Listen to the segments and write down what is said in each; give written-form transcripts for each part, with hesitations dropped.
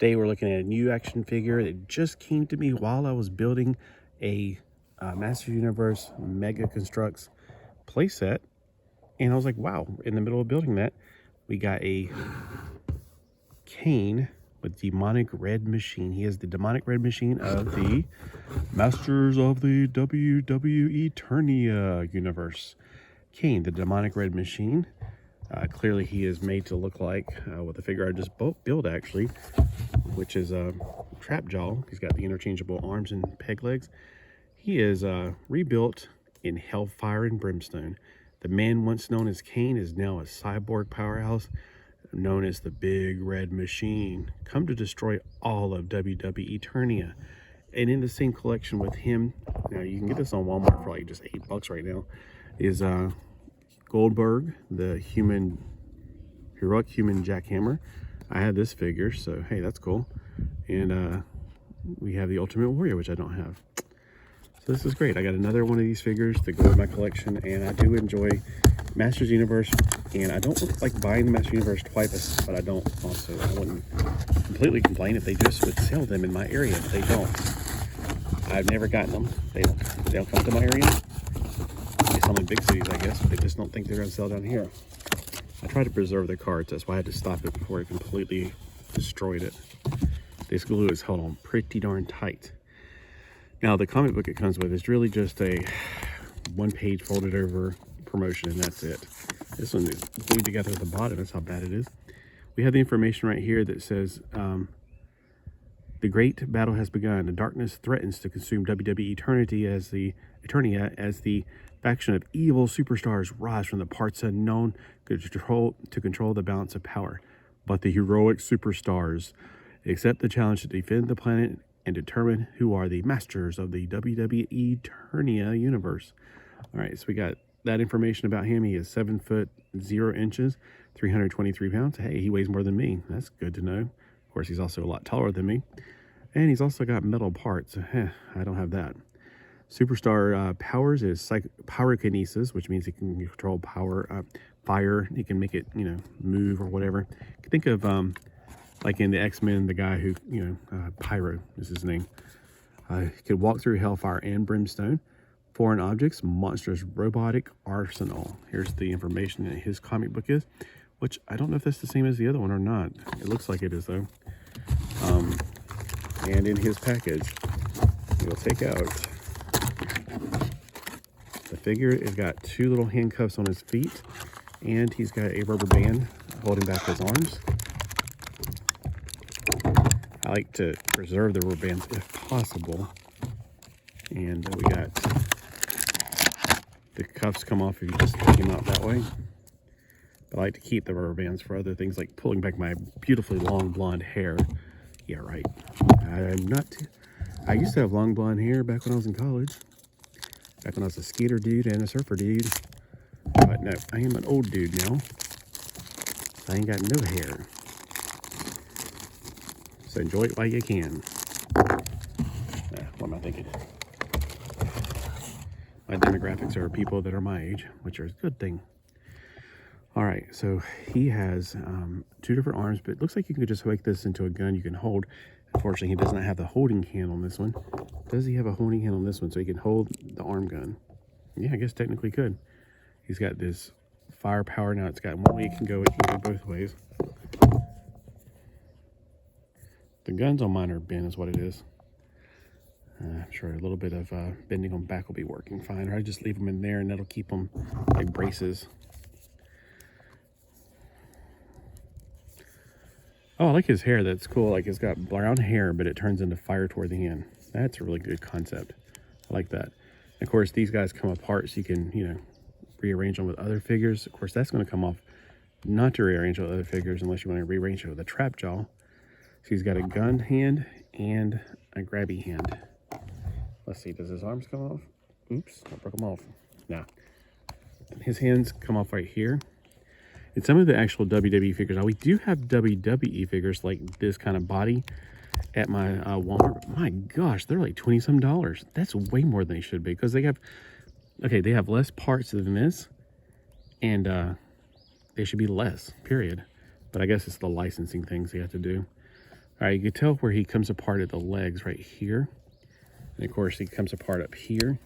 Today we're looking at a new action figure that just came to me while I was building a Masters Universe Mega Constructs playset. And I was like, wow, in the middle of building that, we got a Kane with demonic red machine. He is the demonic red machine of the Masters of the WWE Eternia universe. Kane, the demonic red machine. Clearly he is made to look like what the figure I just built actually, which is a trap jaw. He's got the interchangeable arms and peg legs. He is rebuilt in hellfire and brimstone. The man once known as Kane is now a cyborg powerhouse known as the Big Red Machine, come to destroy all of WWE Eternia. And in the same collection with him, now you can get this on Walmart for like just $8 right now, is Goldberg, the heroic human jackhammer. I had this figure, so hey, that's cool. And we have the Ultimate Warrior, which I don't have. So this is great. I got another one of these figures to go in my collection, and I do enjoy Masters Universe, and I don't like buying the Masters Universe twice, but I don't also. I wouldn't completely complain if they just would sell them in my area, but they don't. I've never gotten them. They don't come to my area. They sell in big cities, I guess, but they just don't think they're going to sell down here. I try to preserve the cards. That's why I had to stop it before it completely destroyed it. This glue is held on pretty darn tight. Now, the comic book it comes with is really just a one-page folded over promotion, and that's it. This one is glued together at the bottom. That's how bad it is. We have the information right here that says, the great battle has begun. The darkness threatens to consume WWE Eternia as the faction of evil superstars rise from the parts unknown to control the balance of power. But the heroic superstars accept the challenge to defend the planet and determine who are the masters of the WWE Eternia universe. All right, so we got that information about him. He is 7 foot 0 inches, 323 pounds. Hey, he weighs more than me. That's good to know. Of course, he's also a lot taller than me. And he's also got metal parts. I don't have that. Superstar powers is pyrokinesis, which means he can control fire. He can make it, move or whatever. Think of like in the X-Men, the guy who, Pyro is his name. He could walk through hellfire and brimstone. Foreign objects, monstrous robotic arsenal. Here's the information that his comic book is, which I don't know if that's the same as the other one or not. It looks like it is though. And in his package, we'll take out the figure. It's got 2 little handcuffs on his feet, and he's got a rubber band holding back his arms. I like to preserve the rubber bands if possible. And we got the cuffs come off if you just take them out that way. But I like to keep the rubber bands for other things like pulling back my beautifully long blonde hair. Yeah, right. I used to have long blonde hair back when I was in college. Back when I was a skater dude and a surfer dude. But no, I am an old dude now. I ain't got no hair. So enjoy it while you can. What am I thinking? My demographics are people that are my age, which is a good thing. All right, so he has 2 different arms, but it looks like you can just make this into a gun you can hold. Unfortunately, he does not have the holding hand on this one. Does he have a holding hand on this one so he can hold the arm gun? Yeah, I guess technically could. He's got this firepower now. It's got one way it can go both ways. The guns on mine are bent is what it is. I'm sure a little bit of bending on back will be working fine. Or I just leave them in there and that'll keep them like braces. Oh, I like his hair. That's cool. Like it's got brown hair, but it turns into fire toward the end. That's a really good concept. I like that. And of course, these guys come apart so you can, rearrange them with other figures. Of course, that's going to come off not to rearrange with other figures unless you want to rearrange it with a trap jaw. So he's got a gun hand and a grabby hand. Let's see, does his arms come off? Oops, I broke them off. Nah. His hands come off right here. And some of the actual WWE figures, now we do have WWE figures like this kind of body at my Walmart. My gosh, they're like $20-some. That's way more than they should be because they have less parts than this, and they should be less, period. But I guess it's the licensing things you have to do. All right, you can tell where he comes apart at the legs right here. And of course, he comes apart up here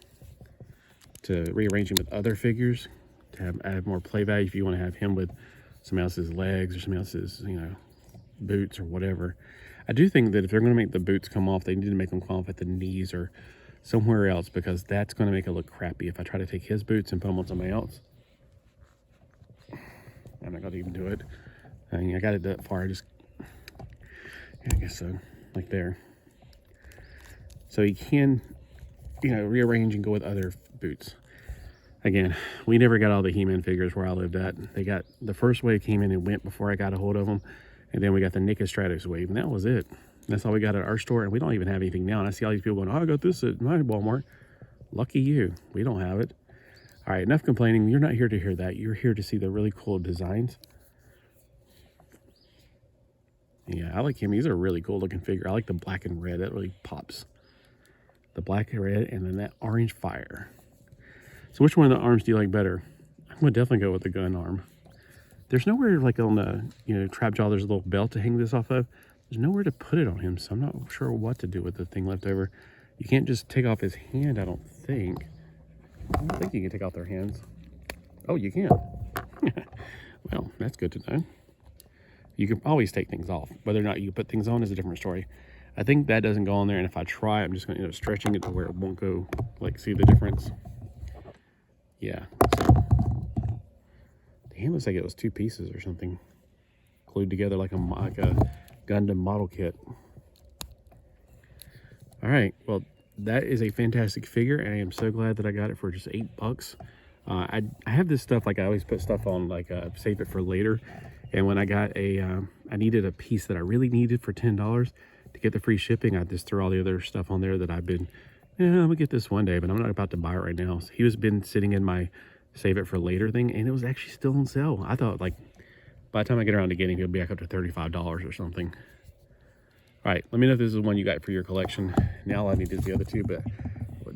to rearrange him with other figures to add more play value if you want to have him with somebody else's legs or somebody else's, boots or whatever. I do think that if they're going to make the boots come off, they need to make them come off at the knees or somewhere else, because that's going to make it look crappy. If I try to take his boots and put them on somebody else, I'm not going to even do it. I got it that far. I guess so, like there. So you can, rearrange and go with other boots. Again, we never got all the He-Man figures where I lived at. They got, the first wave came in and went before I got a hold of them. And then we got the Nicostratus wave, and that was it. That's all we got at our store, and we don't even have anything now. And I see all these people going, oh, I got this at my Walmart. Lucky you. We don't have it. All right, enough complaining. You're not here to hear that. You're here to see the really cool designs. Yeah, I like him. He's a really cool looking figure. I like the black and red. That really pops. The black and red, and then that orange fire. So which one of the arms do you like better? I'm going to definitely go with the gun arm. There's nowhere, like on the, trap jaw, there's a little belt to hang this off of. There's nowhere to put it on him, so I'm not sure what to do with the thing left over. You can't just take off his hand, I don't think. I don't think you can take off their hands. Oh, you can. Well, that's good to know. You can always take things off. Whether or not you put things on is a different story. I think that doesn't go on there, and if I try, I'm just going to end up stretching it to where it won't go, like, see the difference? Yeah. So, the hand looks like it was two pieces or something, glued together like a Gundam model kit. All right, well, that is a fantastic figure, and I am so glad that I got it for just $8. I have this stuff, like I always put stuff on, like save it for later. And when I got I needed a piece that I really needed for $10 to get the free shipping, I just threw all the other stuff on there that I've been, I'm gonna get this one day, but I'm not about to buy it right now. So he was been sitting in my save it for later thing, and it was actually still on sale. I thought, like, by the time I get around to getting it, he'll be back up to $35 or something. All right, let me know if this is one you got for your collection. Now all I need is the other two, but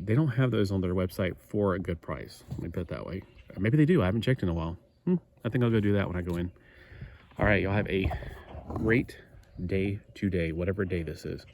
they don't have those on their website for a good price. Let me put it that way. Or maybe they do. I haven't checked in a while. I think I'll go do that when I go in. All right, y'all have a great day today, whatever day this is.